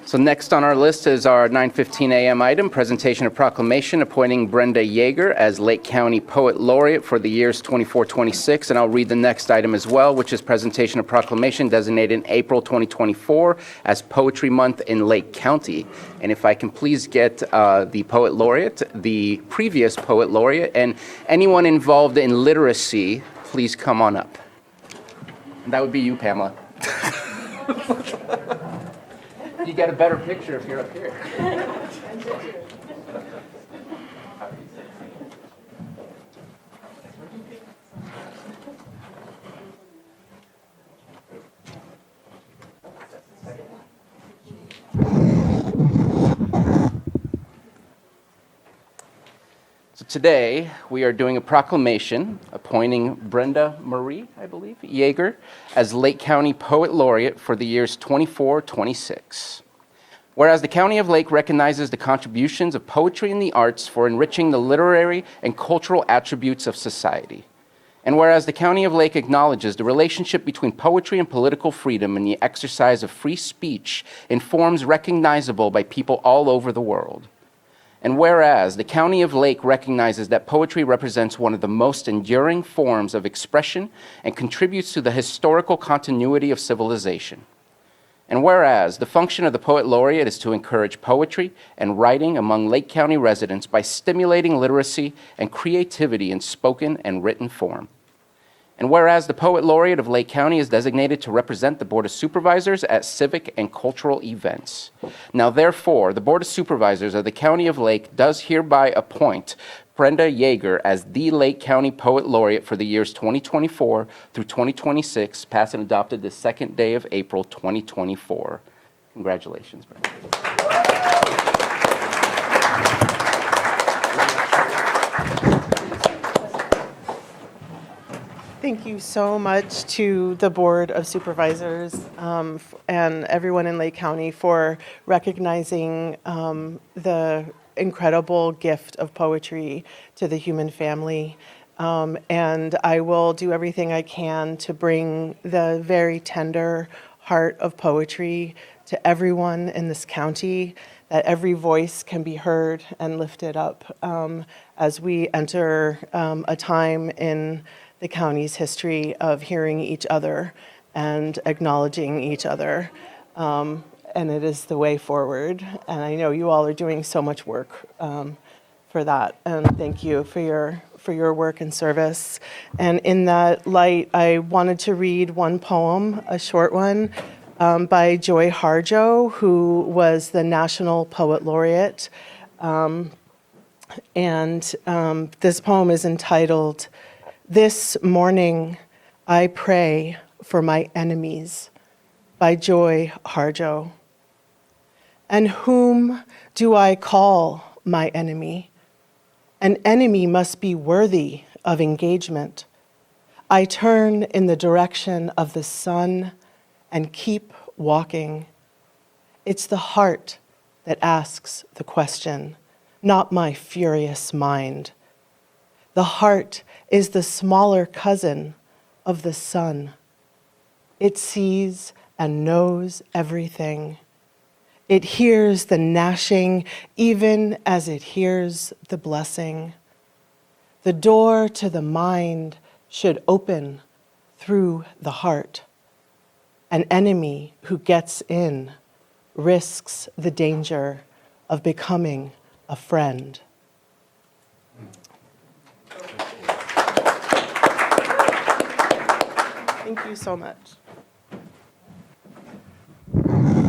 So next on our list is our 9:15 a.m. item, presentation of proclamation appointing Brenda Yeager as Lake County Poet Laureate for the years 24-26. And I'll read the next item as well, which is presentation of proclamation designated April 2024 as Poetry Month in Lake County. And if I can please get the Poet Laureate, the previous Poet Laureate, and anyone involved in literacy, please come on up. And that would be you, Pamela. You get a better picture if you're up here. So today we are doing a proclamation appointing Brenda Marie, I believe, Yeager, as Lake County Poet Laureate for the years 24-26. Whereas the County of Lake recognizes the contributions of poetry and the arts for enriching the literary and cultural attributes of society. And whereas the County of Lake acknowledges the relationship between poetry and political freedom and the exercise of free speech in forms recognizable by people all over the world. And whereas the County of Lake recognizes that poetry represents one of the most enduring forms of expression and contributes to the historical continuity of civilization. And whereas the function of the Poet Laureate is to encourage poetry and writing among Lake County residents by stimulating literacy and creativity in spoken and written form. And whereas the Poet Laureate of Lake County is designated to represent the Board of Supervisors at civic and cultural events. Now, therefore, the Board of Supervisors of the County of Lake does hereby appoint Brenda Yeager as the Lake County Poet Laureate for the years 2024 through 2026, passed and adopted the second day of April 2024. Congratulations, Brenda. Thank you so much to the Board of Supervisors and everyone in Lake County for recognizing the incredible gift of poetry to the human family. And I will do everything I can to bring the very tender heart of poetry to everyone in this county, that every voice can be heard and lifted up as we enter a time in the county's history of hearing each other and acknowledging each other. And it is the way forward. And I know you all are doing so much work for that. And thank you for your work and service. And in that light, I wanted to read one poem, a short one, by Joy Harjo, who was the National Poet Laureate. And this poem is entitled, "This Morning I Pray for My Enemies," by Joy Harjo. "And whom do I call my enemy? An enemy must be worthy of engagement. I turn in the direction of the sun and keep walking. It's the heart that asks the question, not my furious mind. The heart is the smaller cousin of the sun. It sees and knows everything. It hears the gnashing even as it hears the blessing. The door to the mind should open through the heart. An enemy who gets in risks the danger of becoming a friend." Thank you so much.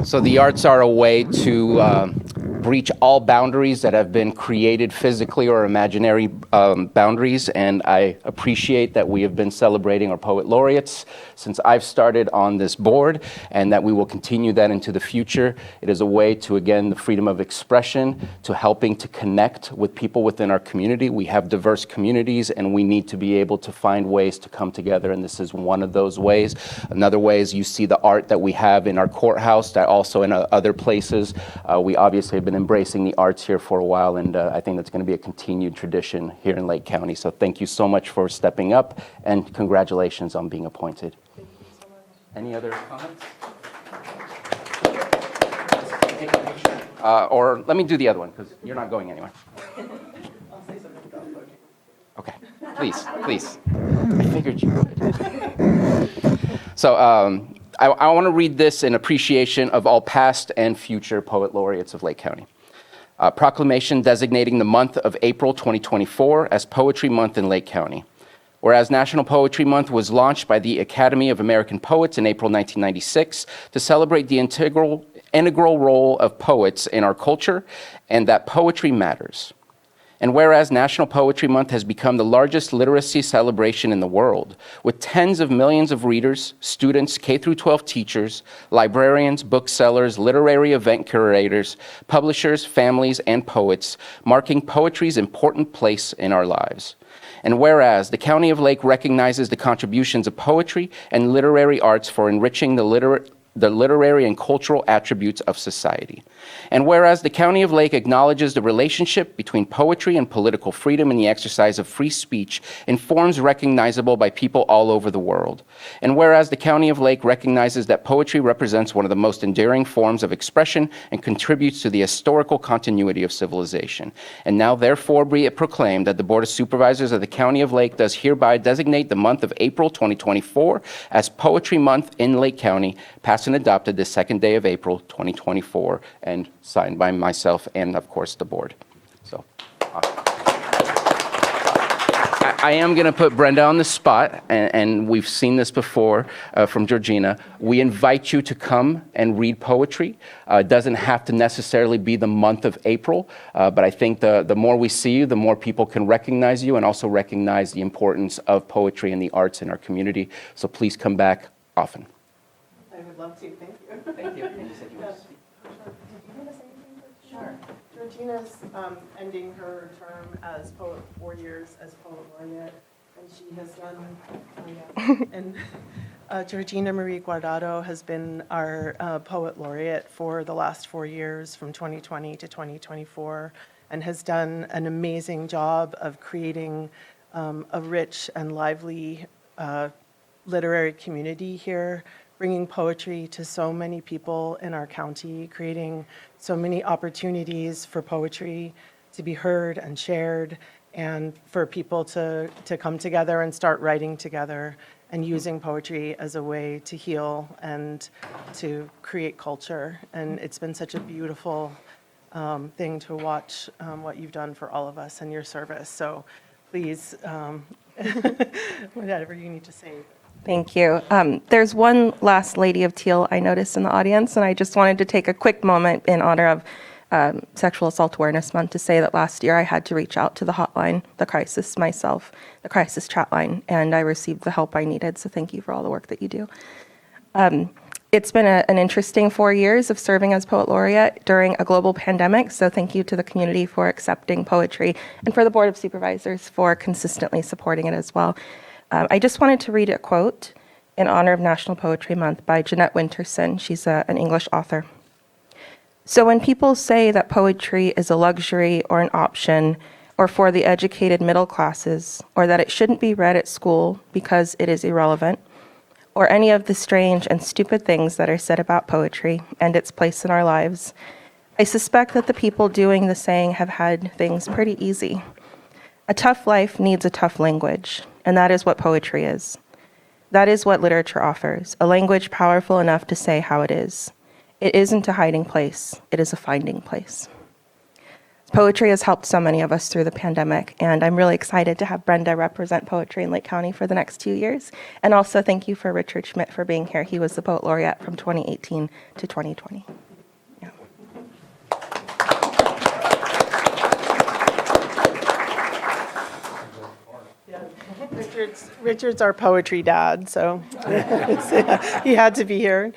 So the arts are a way to breach all boundaries that have been created physically or imaginary boundaries, and I appreciate that we have been celebrating our poet laureates since I've started on this board, and that we will continue that into the future. It is a way to, again, the freedom of expression, to helping to connect with people within our community. We have diverse communities, and we need to be able to find ways to come together, and this is one of those ways. Another way is you see the art that we have in our courthouse, that also in other places. We obviously have been embracing the arts here for a while, and I think that's going to be a continued tradition here in Lake County. So thank you so much for stepping up, and congratulations on being appointed. Thank you so much. Any other comments? take a picture? Or let me do the other one, because you're not going anywhere. I'll say something about poetry. Okay, please. I figured you would. So I want to read this in appreciation of all past and future poet laureates of Lake County. Proclamation designating the month of April 2024 as Poetry Month in Lake County. Whereas National Poetry Month was launched by the Academy of American Poets in April 1996 to celebrate the integral role of poets in our culture and that poetry matters. And whereas National Poetry Month has become the largest literacy celebration in the world, with tens of millions of readers, students, K-12 teachers, librarians, booksellers, literary event curators, publishers, families, and poets, marking poetry's important place in our lives. And whereas the County of Lake recognizes the contributions of poetry and literary arts for enriching the literary and cultural attributes of society. And whereas the County of Lake acknowledges the relationship between poetry and political freedom in the exercise of free speech in forms recognizable by people all over the world. And whereas the County of Lake recognizes that poetry represents one of the most enduring forms of expression and contributes to the historical continuity of civilization. And now therefore be it proclaimed that the Board of Supervisors of the County of Lake does hereby designate the month of April 2024 as Poetry Month in Lake County, passed and adopted this second day of April 2024, and signed by myself and, of course, the board. So, I am going to put Brenda on the spot, and we've seen this before from Georgina. We invite you to come and read poetry. It doesn't have to necessarily be the month of April, but I think the more we see you, the more people can recognize you and also recognize the importance of poetry and the arts in our community. So please come back often. I would love to. Thank you. Thank you. You said you wanted to speak. Do you want to say anything? Sure. Georgina's ending her term as poet, 4 years as poet laureate, and she has done. And Georgina Marie Guardado has been our poet laureate for the last 4 years, from 2020 to 2024, and has done an amazing job of creating a rich and lively literary community here, bringing poetry to so many people in our county, creating so many opportunities for poetry to be heard and shared, and for people to come together and start writing together and using poetry as a way to heal and to create culture. And it's been such a beautiful thing to watch what you've done for all of us and your service. So please, whatever you need to say. Thank you. There's one last Lady of Teal I noticed in the audience, and I just wanted to take a quick moment in honor of Sexual Assault Awareness Month to say that last year I had to reach out to the hotline, the crisis myself, the crisis chat line, and I received the help I needed. So thank you for all the work that you do. It's been an interesting 4 years of serving as Poet Laureate during a global pandemic, so thank you to the community for accepting poetry and for the Board of Supervisors for consistently supporting it as well. I just wanted to read a quote in honor of National Poetry Month by Jeanette Winterson. She's an English author. So when people say that poetry is a luxury or an option or for the educated middle classes, or that it shouldn't be read at school because it is irrelevant, or any of the strange and stupid things that are said about poetry and its place in our lives, I suspect that the people doing the saying have had things pretty easy. A tough life needs a tough language, and that is what poetry is. That is what literature offers, a language powerful enough to say how it is. It isn't a hiding place, it is a finding place. Poetry has helped so many of us through the pandemic, and I'm really excited to have Brenda represent poetry in Lake County for the next 2 years. And also thank you for Richard Schmidt for being here. He was the Poet Laureate from 2018 to 2020. Yeah. Richard's our poetry dad, so he had to be here.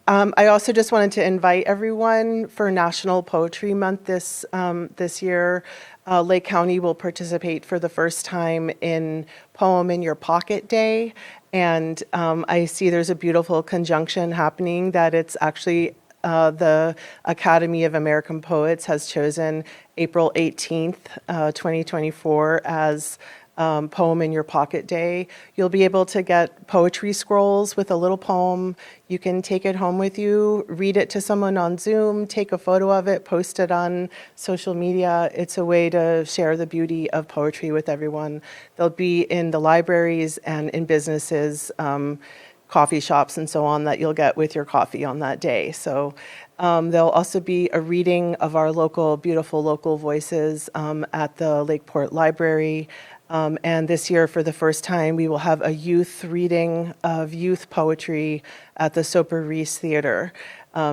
I also just wanted to invite everyone for National Poetry Month this year. Lake County will participate for the first time in Poem in Your Pocket Day, and I see there's a beautiful conjunction happening that it's actually the Academy of American Poets has chosen April 18th, 2024 as Poem in Your Pocket Day. You'll be able to get poetry scrolls with a little poem. You can take it home with you, read it to someone on Zoom, take a photo of it, post it on social media. It's a way to share the beauty of poetry with everyone. They'll be in the libraries and in businesses, coffee shops and so on that you'll get with your coffee on that day. So there'll also be a reading of our beautiful local voices at the Lakeport Library. And this year, for the first time, we will have a youth reading of youth poetry at the Soper Reese Theater.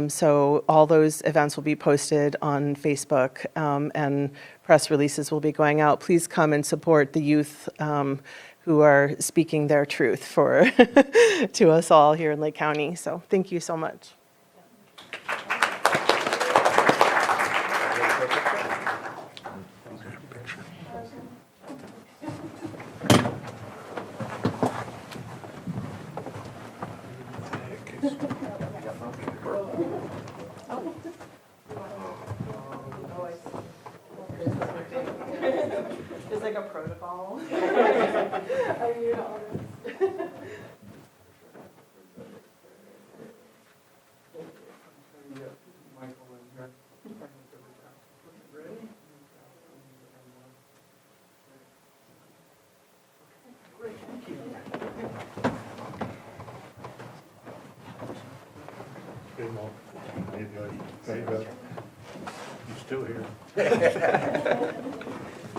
So all those events will be posted on Facebook, and press releases will be going out. Please come and support the youth who are speaking their truth to us all here in Lake County. So thank you so much. It's like a protocol. You still here?